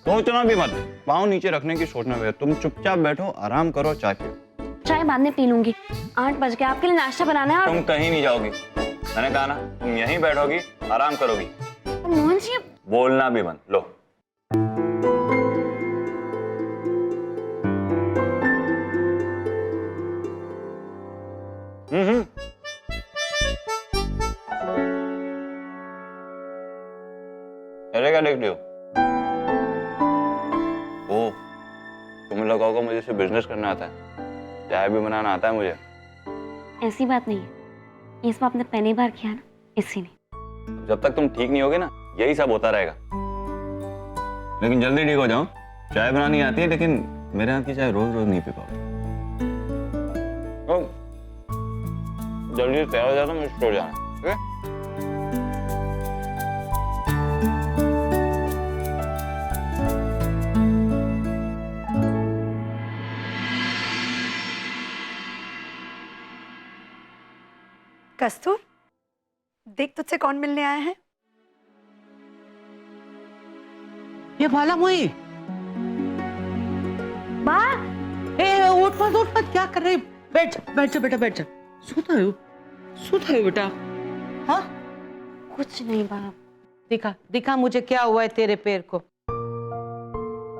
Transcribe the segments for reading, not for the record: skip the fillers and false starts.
सोचना भी मत, पाँव नीचे रखने की सोचना भी। तुम चुपचाप बैठो, आराम करो, चाय पियो। चाय बाद में पी लूंगी। 8 बज गए, आपके लिए नाश्ता बनाना है। तुम कहीं नहीं जाओगी, मैंने कहा ना, तुम यहीं बैठोगी, आराम करोगी। मोहन जी, बोलना भी बंद। लो अरे क्या देखते हो? ओ, तुम्हें लगा होगा मुझे सिर्फ बिजनेस करना आता है, चाय भी बनाना आता है मुझे। ऐसी बात नहीं है, ये सब आपने पहली बार किया ना, इसीलिए। जब तक तुम ठीक नहीं होगे ना, यही सब होता रहेगा। लेकिन जल्दी ठीक हो जाओ। चाय बनानी आती है, लेकिन मेरे हाथ की चाय रोज रोज नहीं पी पाओगे। जल्दी तैयार हो जाता, मुझे स्टोर जाना है, ठीक है? कस्तूर, देख तुझसे कौन मिलने आया है। ये भाला मोई। बा, ए उठ मत, क्या कर रही? बैठ जा बेटा, बैठ जा। सोता है बेटा। हाँ, कुछ नहीं बा। दिखा मुझे क्या हुआ है तेरे पैर को।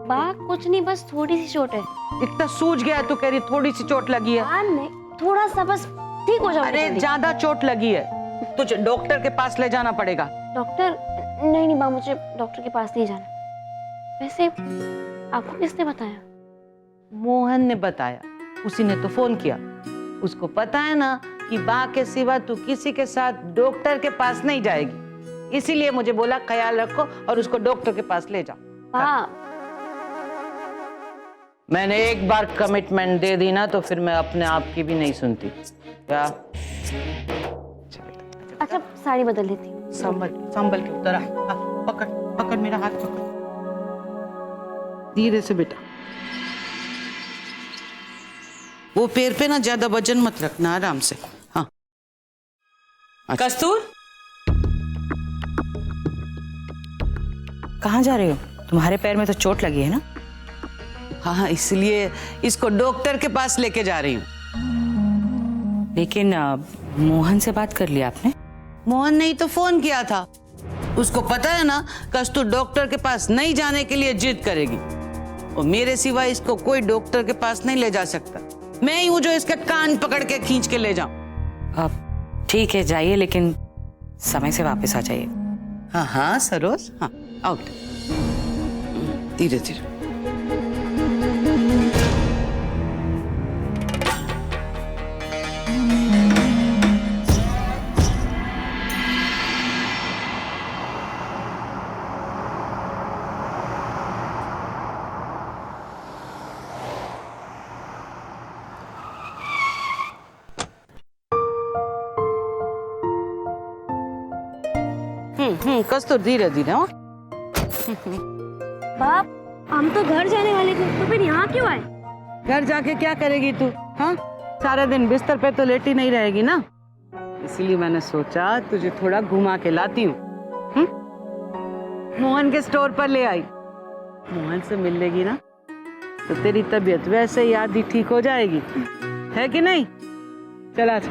बा कुछ नहीं, बस थोड़ी सी चोट है। इतना सूज गया तो कह रही थोड़ी सी चोट लगी है। बा नहीं, थोड़ा सा बस, ठीक हो जाओगे। अरे ज्यादा चोट लगी है, तुझे डॉक्टर के पास ले जाना पड़ेगा। डॉक्टर? नहीं बा, मुझे डॉक्टर के पास नहीं जाना। वैसे आपको किसने बताया? मोहन ने बताया, उसी ने तो फोन किया। उसको पता है ना कि बा के सिवा तू किसी के साथ डॉक्टर के पास नहीं जाएगी, इसीलिए मुझे बोला ख्याल रखो और उसको डॉक्टर के पास ले जाओ। बा, मैंने एक बार कमिटमेंट दे दी ना तो फिर मैं अपने आप की भी नहीं सुनती। क्या? अच्छा साड़ी बदल देती हूँ। संभल के उतर आ। पकड़ मेरा हाथ पकड़, धीरे से बेटा। वो पैर पे ना ज्यादा वजन मत रखना, आराम से। हाँ कस्तूर, कहाँ जा रहे हो? तुम्हारे पैर में तो चोट लगी है ना? हाँ, इसलिए इसको डॉक्टर के पास लेके जा रही हूँ। लेकिन मोहन से बात कर लिया आपने? मोहन ने ही तो फोन किया था। उसको पता है ना कस्तूर डॉक्टर के पास नहीं जाने के लिए जिद करेगी, और मेरे सिवा इसको कोई डॉक्टर के पास नहीं ले जा सकता। मैं ही हूँ जो इसके कान पकड़ के खींच के ले जाऊं। अब ठीक है, जाइए, लेकिन समय से वापस आ जाइए। हाँ सरोज, हाँ आओ धीरे धीरे। कस्तूर धीरे धीरे। हाँ बाप, हम तो घर जाने वाले थे, तो फिर यहाँ क्यों आए? घर जाके क्या करेगी तू? हाँ, सारा दिन बिस्तर पे तो लेटी नहीं रहेगी ना, इसीलिए मैंने सोचा तुझे थोड़ा घुमा के लाती हूँ। मोहन के स्टोर पर ले आई। मोहन से मिल लेगी ना तो तेरी तबीयत वैसे ही आधी ठीक हो जाएगी, है कि नहीं? चल आजा।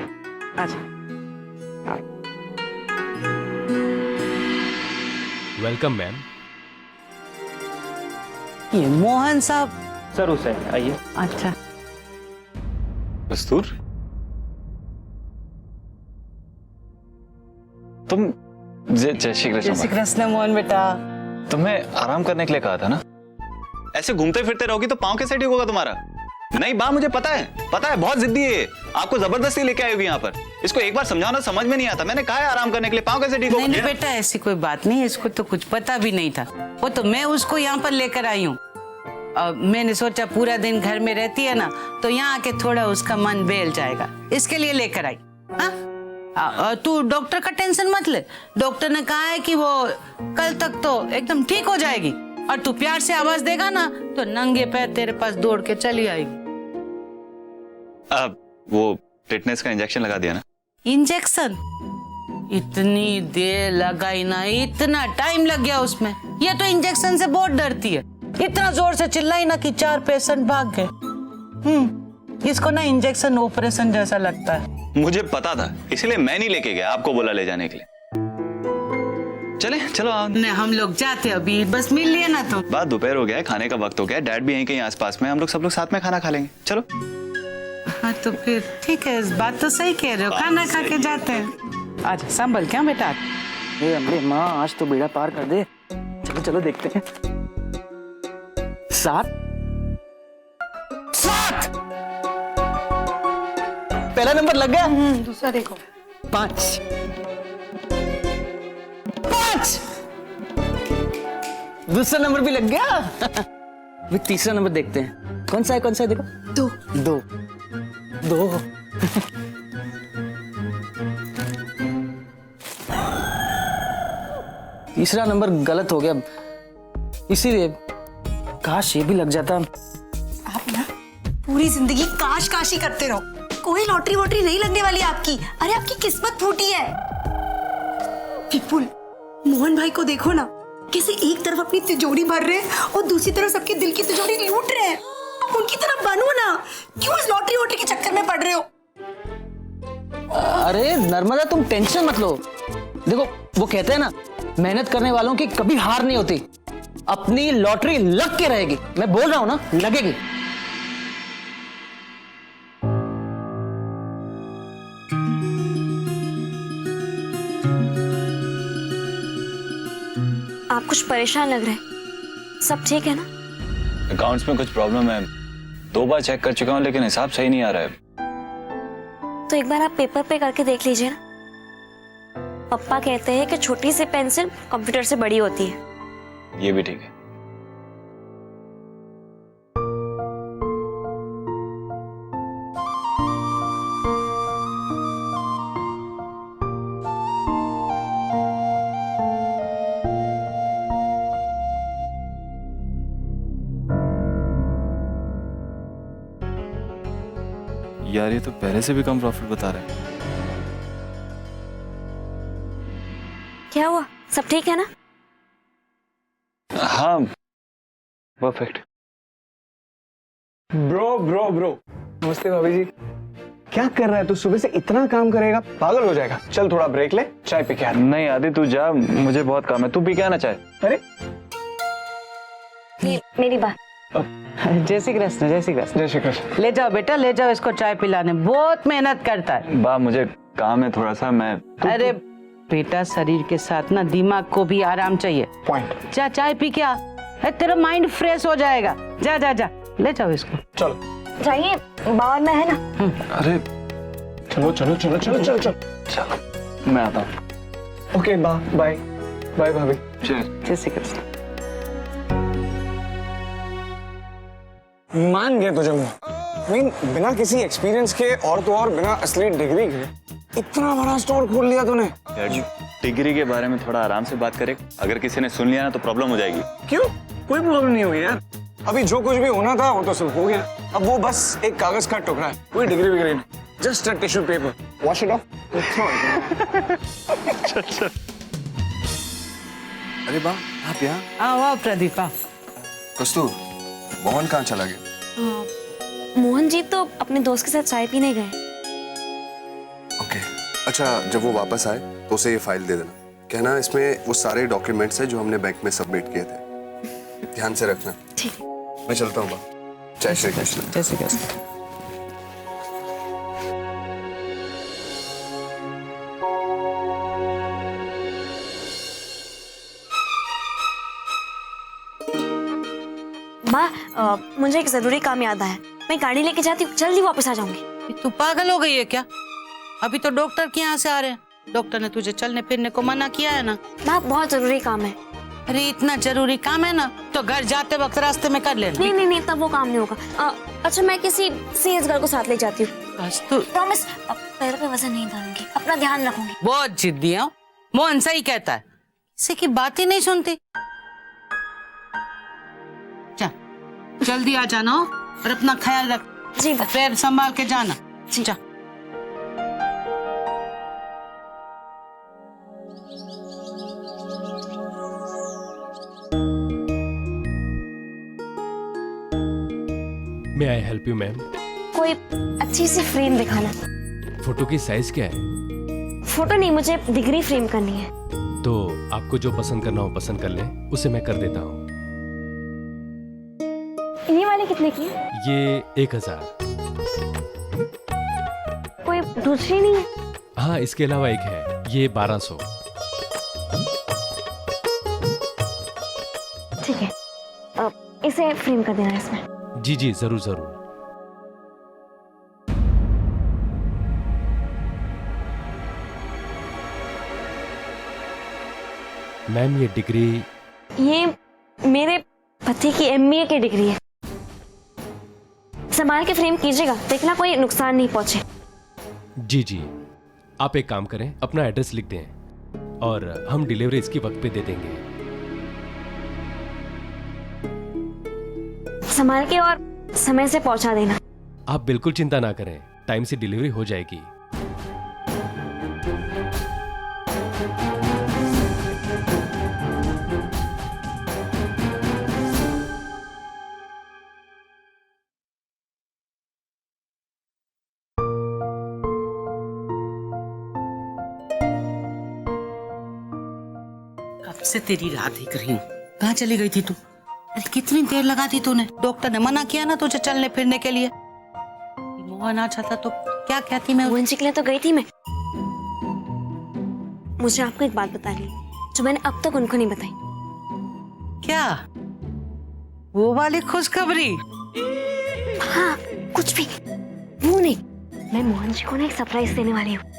Welcome ma'am. ये मोहन साहब। जरूर सर, आइए। अच्छा, कस्तूर, तुम जय श्री कृष्ण। जय श्री कृष्ण मोहन बेटा। तुम्हें आराम करने के लिए कहा था ना, ऐसे घूमते फिरते रहोगी तो पाँव कैसे ठीक होगा तुम्हारा? नहीं बा, मुझे पता है बहुत जिद्दी है। आपको जबरदस्ती लेके आई होगी यहाँ पर। इसको एक बार समझाना समझ में नहीं आता। मैंने कहा है आराम करने के लिए, पाँव कैसे ठीक नहीं होगा? बेटा, ऐसी कोई बात नहीं है, इसको तो कुछ पता भी नहीं था। वो तो मैं उसको यहाँ पर लेकर आई हूँ। मैंने सोचा पूरा दिन घर में रहती है ना, तो यहाँ आके थोड़ा उसका मन बहल जाएगा, इसके लिए लेकर आई। हाँ, तू डॉक्टर का टेंशन मत ले। डॉक्टर ने कहा है कि वो कल तक तो एकदम ठीक हो जाएगी, और तू प्यार से आवाज देगा ना तो नंगे पैर तेरे पास दौड़ के चली आएगी। अब वो टिटनेस का इंजेक्शन लगा दिया ना? इंजेक्शन? इतनी देर लगाई ना, इतना टाइम लग गया उसमें। ये तो इंजेक्शन से बहुत डरती है, इतना जोर से चिल्लाई ना कि 4 पेशेंट भाग गए। इसको ना इंजेक्शन ऑपरेशन जैसा लगता है। मुझे पता था, इसलिए मैं नहीं लेके गया, आपको बोला ले जाने के लिए। चलो आओ। नहीं, हम लोग जाते अभी, बस मिल लिए ना तो। बात दोपहर हो गया है, खाने का वक्त हो गया है। डैड भी यहीं कहीं आसपास में, हम लोग सब लोग साथ में खाना खा लेंगे। चलो। हाँ तो फिर ठीक है, इस बात तो सही कह रहे हो, खाना खा के जाते हैं। आज संभल क्या बेटा। अरे माँ, आज तो बेड़ा पार कर दे। चलो चलो देखते हैं। 7 पहला नंबर लग गया। दूसरा देखो। 5 दूसरा नंबर भी लग गया। अभी तीसरा नंबर देखते हैं, कौन सा है देखो। 2 तीसरा नंबर गलत हो गया, इसीलिए काश ये भी लग जाता। आप ना पूरी जिंदगी काश काशी करते रहो, कोई लॉटरी वॉटरी नहीं लगने वाली आपकी। अरे आपकी किस्मत फूटी है। विपुल, मोहन भाई को देखो ना, कैसे एक तरफ अपनी तिजोरी भर रहे हैं और दूसरी तरफ सबके दिल की तिजोरी लूट रहे हैं। आप उनकी तरफ बनो ना, क्यों इस लॉटरी वॉटरी के चक्कर में पड़ रहे हो? अरे नर्मदा, तुम टेंशन मत लो। देखो, वो कहते हैं ना, मेहनत करने वालों की कभी हार नहीं होती। अपनी लॉटरी लग के रहेगी। मैं बोल रहा हूं ना, लगेगी। आप कुछ परेशान लग रहे हैं, सब ठीक है ना? अकाउंट्स में कुछ प्रॉब्लम है, 2 बार चेक कर चुका हूँ, लेकिन हिसाब सही नहीं आ रहा है। तो एक बार आप पेपर पे करके देख लीजिए ना। पापा कहते हैं कि छोटी सी पेंसिल कंप्यूटर से बड़ी होती है। ये भी ठीक है। यार, ये तो पहले से भी कम प्रॉफिट बता रहा है। क्या हुआ, सब ठीक है ना? हाँ, परफेक्ट। ब्रो नमस्ते भाभी जी। क्या कर रहा है तू? सुबह से इतना काम करेगा, पागल हो जाएगा। चल थोड़ा ब्रेक ले, चाय पी के आ। नहीं आदि, तू जा, मुझे बहुत काम है। तू पी के आना चाहे। अरे मेरी बात। जय श्री कृष्ण। जय श्री कृष्ण। जय श्री कृष्ण। ले जाओ बेटा, ले जाओ इसको चाय पिलाने, बहुत मेहनत करता है। बा, मुझे काम है थोड़ा सा। मैं अरे बेटा, शरीर के साथ ना दिमाग को भी आराम चाहिए। पॉइंट। जा चाय पी के आ, तेरा माइंड फ्रेश हो जाएगा। जा जा जा, ले जाओ इसको। चलो जाइए, बाहर में है ना। अरे चलो चलो चलो चलो चलो चलो, मैं आता हूँ। ओके बाय बाय भाभी। जय श्री कृष्ण। मान गया तुझे मैं। बिना किसी एक्सपीरियंस के और तो और बिना असली डिग्री के इतना बड़ा स्टोर खोल लिया तूने। डिग्री के बारे में थोड़ा आराम से बात करें, अगर किसी ने सुन लिया ना तो प्रॉब्लम हो जाएगी। क्यों? कोई प्रॉब्लम नहीं हुई यार। अभी जो कुछ भी होना था वो तो सब हो गया। अब वो बस एक कागज का टुकड़ा है, कोई डिग्री वगैरह नहीं। Just a tissue paper, wash it of. अरे बा, आप यहाँ? आओ प्रदीपा। कस्तूर, मोहन कहाँ चला गया? मोहन जी तो अपने दोस्त के साथ चाय पीने गए। ओके, अच्छा, जब वो वापस आए तो उसे ये फाइल दे देना। कहना इसमें वो सारे डॉक्यूमेंट्स हैं जो हमने बैंक में सबमिट किए थे। ध्यान से रखना। ठीक है। मैं चलता हूँ बा। जय श्री कृष्ण। जय श्री कृष्ण। माँ, मुझे एक जरूरी काम याद आया, मैं गाड़ी लेके जाती हूँ, जल्दी वापस आ जाऊंगी। तू पागल हो गई है क्या? अभी तो डॉक्टर के यहाँ से आ रहे हैं। डॉक्टर ने तुझे चलने फिरने को मना किया है ना। बाप बहुत जरूरी काम है। अरे इतना जरूरी काम है ना तो घर जाते वक्त रास्ते में कर लेना। नहीं नहीं नहीं, तब वो काम नहीं होगा। अच्छा मैं किसी सेल्स गर्ल को साथ ले जाती हूँ। कस्तूर प्रॉमिस, पैरों पे वजन नहीं डालूंगी, अपना ध्यान रखूंगी। बहुत जिद्दी है। मोहन सही कहता है, किसी की बात ही नहीं सुनती। चल जल्दी आ जाना और अपना ख्याल रख। जी पैर संभाल के जाना। जी। जा। मे आई हेल्प यू मैम? कोई अच्छी सी फ्रेम दिखाना। फोटो की साइज क्या है? फोटो नहीं, मुझे डिग्री फ्रेम करनी है। तो आपको जो पसंद करना हो पसंद कर लें, उसे मैं कर देता हूँ। ये वाली कितने की है? ये 1000। कोई दूसरी नहीं है? हाँ, इसके अलावा एक है, ये 1200। ठीक है, इसे फ्रेम कर देना इसमें। जी जी जरूर जरूर। मैम ये डिग्री? ये मेरे पति की MBA की डिग्री है। संभाल के फ्रेम कीजिएगा, देखना कोई नुकसान नहीं पहुंचे। जी जी, आप एक काम करें, अपना एड्रेस लिख दें और हम डिलीवरी इसकी वक्त पे दे देंगे। संभाल के और समय से पहुंचा देना। आप बिल्कुल चिंता ना करें, टाइम से डिलीवरी हो जाएगी। कब से तेरी राह देख रही हूँ। कहाँ चली गई थी तू? अरे कितनी देर लगा दी तूने? डॉक्टर ने मना किया ना तुझे चलने फिरने के लिए। मोहन आ जाता तो क्या कहती मैं? मोहन जी के लिए तो गई थी मैं। मुझे आपको एक बात बतानी है जो मैंने अब तक उनको नहीं बताई। क्या? वो वाली खुशखबरी? हाँ, कुछ भी वो नहीं। मैं मोहन जी को ना एक सरप्राइज देने वाली हूँ।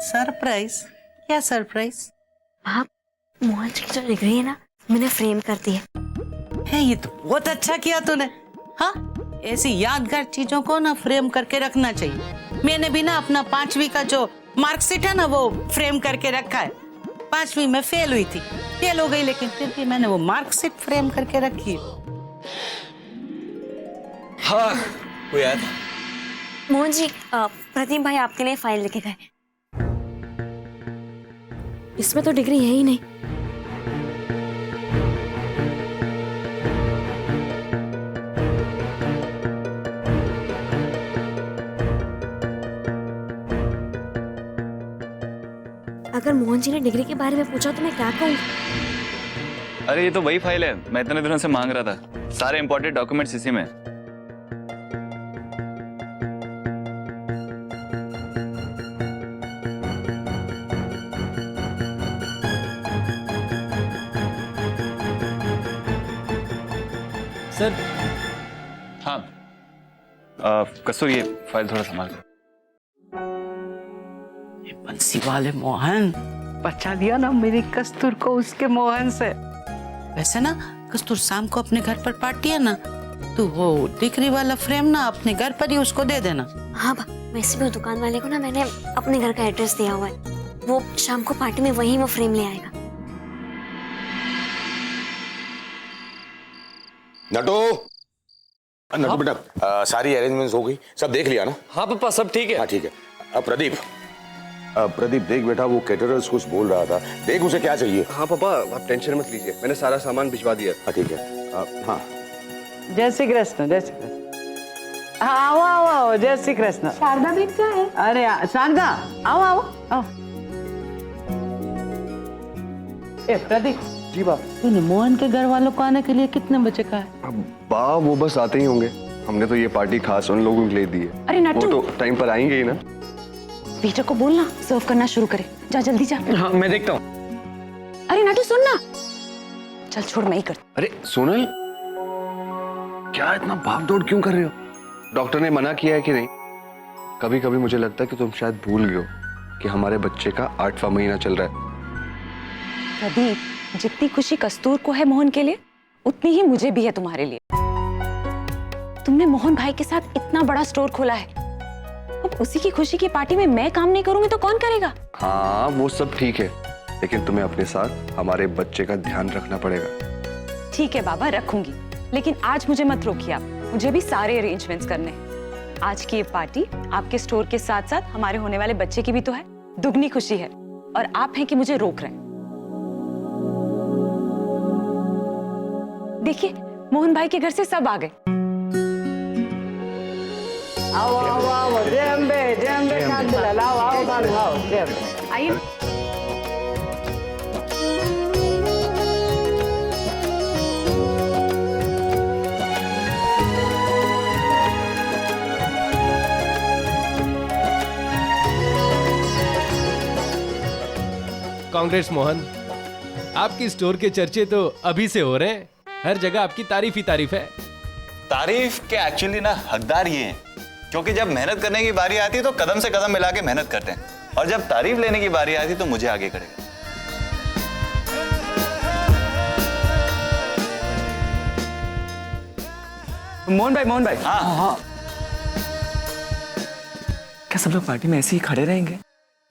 सरप्राइज? क्या सरप्राइज? आप मोहन जी की जो डिग्री है ना, मैंने फ्रेम कर दी है। ये तो बहुत अच्छा किया तूने। हाँ, ऐसी यादगार चीजों को ना फ्रेम करके रखना चाहिए। मैंने भी ना अपना 5वीं का जो मार्कशीट है ना वो फ्रेम करके रखा है। 5वीं में फेल हुई थी, फेल हो गई, लेकिन फिर भी मैंने वो मार्कशीट फ्रेम करके रखी है। हाँ, कोई आया था? मोहन जी, प्रदीप भाई आपके लिए फाइल लेके गए। इसमें तो डिग्री है ही नहीं। अगर मोहन जी ने डिग्री के बारे में पूछा तो मैं क्या कहूँ? अरे ये तो वही फाइल है, मैं इतने दिनों से मांग रहा था। सारे इंपॉर्टेंट डॉक्यूमेंट्स इसी में। सर। हाँ, कस्तूर ये फाइल थोड़ा संभाल कर। बंसी वाले मोहन, बचा दिया ना मेरी कस्तूर को उसके मोहन से। वैसे ना कस्तूर शाम को अपने घर पर पार्टी है ना, तो वो डिग्री वाला फ्रेम ना अपने घर पर ही उसको दे देना। हाँ बा, वैसे भी दुकान वाले को ना मैंने अपने घर का एड्रेस दिया हुआ है। वो शाम को पार्टी में वहीं वो फ्रेम ले आएगा। नटू बेटा, सारी अरेंजमेंट्स हो गई, सब देख लिया ना? हाँ पापा, सब ठीक है। हाँ ठीक है। अब प्रदीप देख बेटा, वो कैटरर्स कुछ बोल रहा था, देख उसे क्या चाहिए। हाँ पापा, आप टेंशन मत लीजिए, मैंने सारा सामान भिजवा दिया। हाँ ठीक है। हाँ जय श्री कृष्ण, जय श्री कृष्ण। आओ आओ आओ, जय श्री कृष्ण। शारदा भी क्या है? अरे शारदा, आओ आओ आओ। ए प्रदीप जी बाप, तूने मोहन के घर वालों को आने के लिए कितने बजे कहा है? बा वो बस आते ही होंगे, हमने तो ये पार्टी खास उन लोगों के लिए दी है। अरे नट्टू, वो तो टाइम पर आएंगे ही ना। वेटर को बोलना सर्व करना शुरू करे। जा जल्दी जा। हाँ मैं देखता हूँ। अरे नट्टू सुन ना। चल छोड़, मैं ही करती। अरे सोनल, क्या इतना भाग दौड़ क्यों कर रहे हो? डॉक्टर ने मना किया है कि नहीं? कभी कभी मुझे लगता है कि तुम शायद भूल गए हो कि हमारे बच्चे का 8वां महीना चल रहा है। प्रदीप, जितनी खुशी कस्तूर को है मोहन के लिए, उतनी ही मुझे भी है तुम्हारे लिए। तुमने मोहन भाई के साथ इतना बड़ा स्टोर खोला है, अब उसी की खुशी की पार्टी में मैं काम नहीं करूंगी तो कौन करेगा? हाँ वो सब ठीक है, लेकिन तुम्हें अपने साथ हमारे बच्चे का ध्यान रखना पड़ेगा। ठीक है बाबा, रखूंगी, लेकिन आज मुझे मत रोकिए आप, मुझे भी सारे अरेंजमेंट्स करने हैं। आज की ये पार्टी आपके स्टोर के साथ साथ हमारे होने वाले बच्चे की भी तो है, दुगनी खुशी है, और आप हैं कि मुझे रोक रहे हैं। देखिए, मोहन भाई के घर से सब आ गए। आओ आओ आओ, जय अम्बे कांतिलाल, आओ आओ आओ, जय अम्बे। आइए। कांग्रेस मोहन, आपकी स्टोर के चर्चे तो अभी से हो रहे हैं, हर जगह आपकी तारीफ ही तारीफ है। तारीफ के एक्चुअली ना हकदार ये हैं, क्योंकि जब मेहनत करने की बारी आती है तो कदम से कदम मिला के मेहनत करते हैं, और जब तारीफ लेने की बारी आती है तो मुझे आगे करेगा। मोहन भाई। हाँ। क्या सब लोग पार्टी में ऐसे ही खड़े रहेंगे?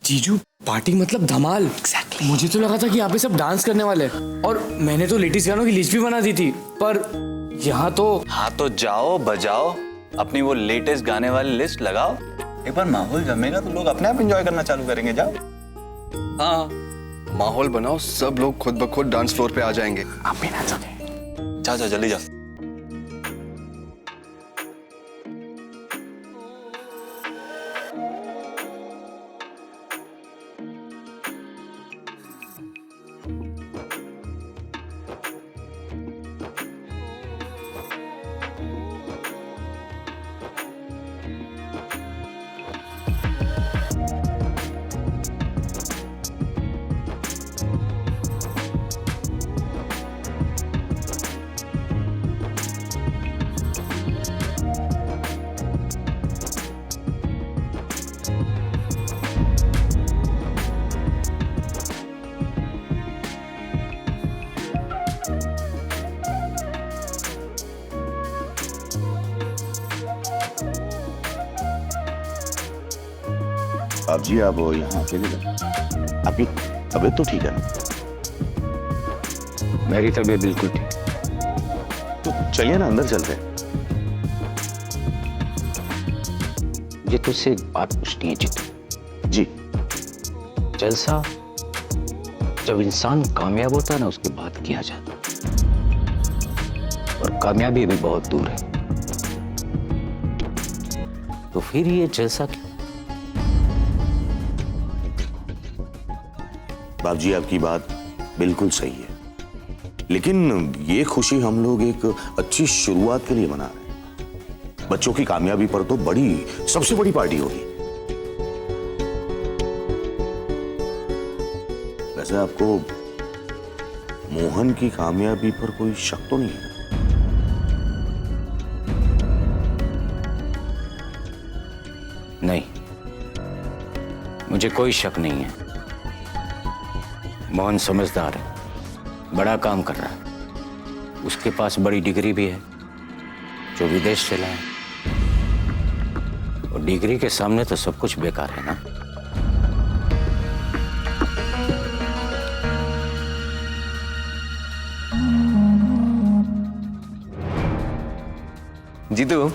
जीजू, पार्टी मतलब धमाल। Exactly. मुझे तो लगा था कि यहाँ पे सब डांस करने वाले हैं, और मैंने तो लेटेस्ट गानों की लिस्ट भी बना दी थी, पर यहाँ तो। हाँ तो जाओ बजाओ, अपनी वो लेटेस्ट गाने वाली लिस्ट लगाओ, एक बार माहौल जमेगा तो लोग अपने आप एंजॉय करना चालू करेंगे। जाओ। हाँ माहौल बनाओ, सब लोग खुद ब खुद डांस फ्लोर पे आ जाएंगे। आप भी नाचोगे? जाओ जाओ जल्दी जाओ। आप जी आप यहाँ अकेले हैं? आपकी तबीयत तो ठीक है ना? मेरी तबीयत बिल्कुल ठीक। तो चलिए ना अंदर चलते हैं। ये तुझसे एक बात पूछनी है जीतू। जी। जलसा जब इंसान कामयाब होता है ना, उसके बाद किया जाता है, और कामयाबी भी बहुत दूर है, तो फिर ये जलसा क्यों? बाप जी आपकी बात बिल्कुल सही है, लेकिन ये खुशी हम लोग एक अच्छी शुरुआत के लिए मना रहे हैं। बच्चों की कामयाबी पर तो सबसे बड़ी पार्टी होगी। वैसे आपको मोहन की कामयाबी पर कोई शक तो नहीं है? नहीं, मुझे कोई शक नहीं है। मोहन समझदार है, बड़ा काम कर रहा है, उसके पास बड़ी डिग्री भी है जो विदेश से लाया, और डिग्री के सामने तो सब कुछ बेकार है ना। जीतू,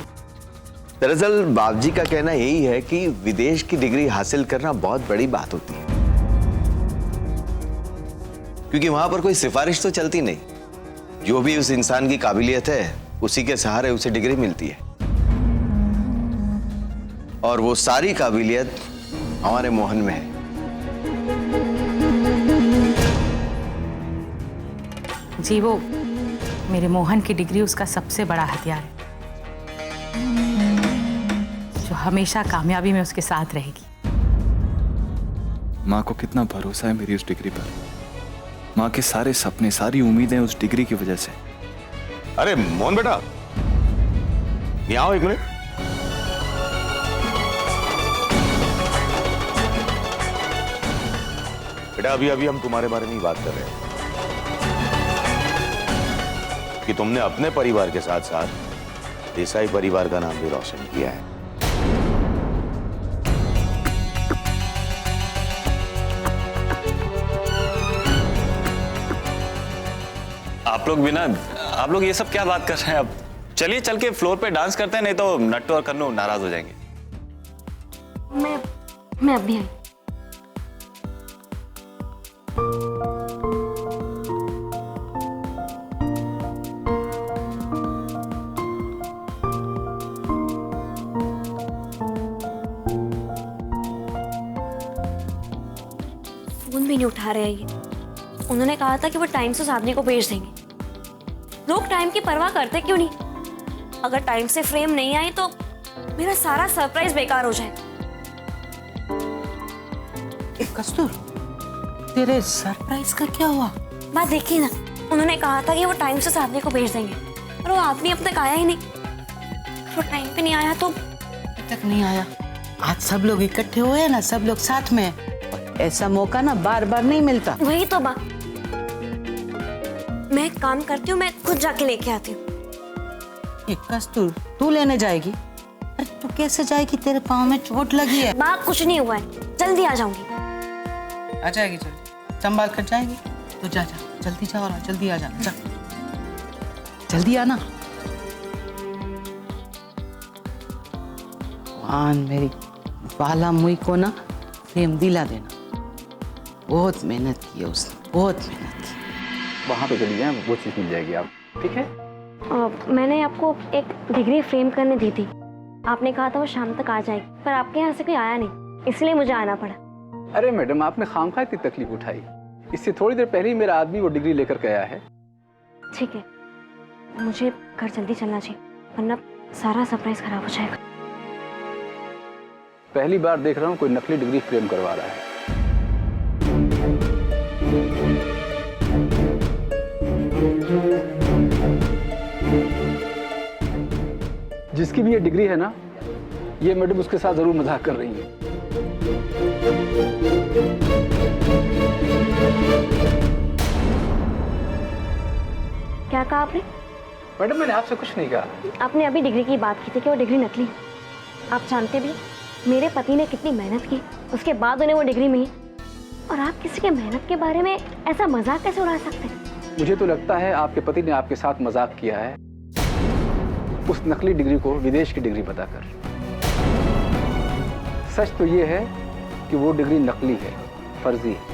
दरअसल बाबजी का कहना यही है कि विदेश की डिग्री हासिल करना बहुत बड़ी बात होती है, क्योंकि वहां पर कोई सिफारिश तो चलती नहीं, जो भी उस इंसान की काबिलियत है उसी के सहारे उसे डिग्री मिलती है, और वो सारी काबिलियत हमारे मोहन में है। जी, वो मेरे मोहन की डिग्री उसका सबसे बड़ा हथियार है, जो हमेशा कामयाबी में उसके साथ रहेगी। माँ को कितना भरोसा है मेरी उस डिग्री पर। माँ के सारे सपने, सारी उम्मीदें उस डिग्री की वजह से। अरे मोहन बेटा, यहाँ आओ एक मिनट। बेटा अभी अभी हम तुम्हारे बारे में ही बात कर रहे हैं कि तुमने अपने परिवार के साथ साथ देसाई परिवार का नाम भी रोशन किया है। आप लोग ये सब क्या बात कर रहे हैं? अब चलिए चल के फ्लोर पे डांस करते हैं, नहीं तो नट्टू और कन्नू नाराज हो जाएंगे। मैं अभी आई। फोन भी नहीं उठा रहे हैं ये। उन्होंने कहा था कि वो टाइम से उस आदमी को भेज देंगे। लोग टाइम की परवाह करते क्यों नहीं? अगर टाइम से फ्रेम नहीं आई तो मेरा सारा सरप्राइज बेकार हो जाएगा। कस्तूर, तेरे सरप्राइज का क्या हुआ? बात देखिए ना, उन्होंने कहा था कि वो टाइम से उस आदमी को भेज देंगे, पर वो आदमी अब तक आया ही नहीं। वो टाइम पे नहीं आया तो अभी तक नहीं आया। आज सब लोग इकट्ठे हुए हैं ना, सब लोग साथ में हैं। ऐसा मौका ना बार बार नहीं मिलता। वही तो बात। मैं एक काम करती हूँ, मैं खुद जाके लेके आती हूँ। कस्तूर, तू लेने जाएगी? अरे तू कैसे जाएगी? तेरे पाँव में चोट लगी है। बात कुछ नहीं हुआ है, जल्दी आ जाऊंगी। आ जाएगी, चल संभाल कर जाएगी। तो जा जा, जल्दी जा और जल्दी आ जाना। जा जल्दी आना। भगवान मेरी बाला मुई को ना प्रेम दिला देना। बहुत मेहनत की है उसने, बहुत मेहनत की। वहाँ पे चली जाए, वो चीज़ मिल जाएगी आप, ठीक है? मैंने आपको एक डिग्री फ्रेम करने दी थी। आपने कहा था वो शाम तक आ जाएगी, पर आपके यहाँ से कोई आया नहीं, इसलिए मुझे आना पड़ा। अरे मैडम, आपने खामखा इतनी तकलीफ उठाई। इससे थोड़ी देर पहले ही मेरा आदमी वो डिग्री लेकर के आया है। ठीक है, मुझे घर जल्दी चलना चाहिए, वरना सारा सरप्राइज खराब हो जाएगा। पहली बार देख रहा हूँ कोई नकली डिग्री फ्रेम करवा रहा है। जिसकी भी ये डिग्री है ना, ये मैडम उसके साथ जरूर मजाक कर रही है। क्या कहा आपने? मैडम मैंने आपसे कुछ नहीं कहा। आपने अभी डिग्री की बात की थी कि वो डिग्री नकली है। आप जानते भी मेरे पति ने कितनी मेहनत की, उसके बाद उन्हें वो डिग्री मिली, और आप किसी के मेहनत के बारे में ऐसा मजाक कैसे उड़ा सकते हैं? मुझे तो लगता है आपके पति ने आपके साथ मजाक किया है, उस नकली डिग्री को विदेश की डिग्री बताकर। सच तो ये है कि वो डिग्री नकली है, फर्जी है।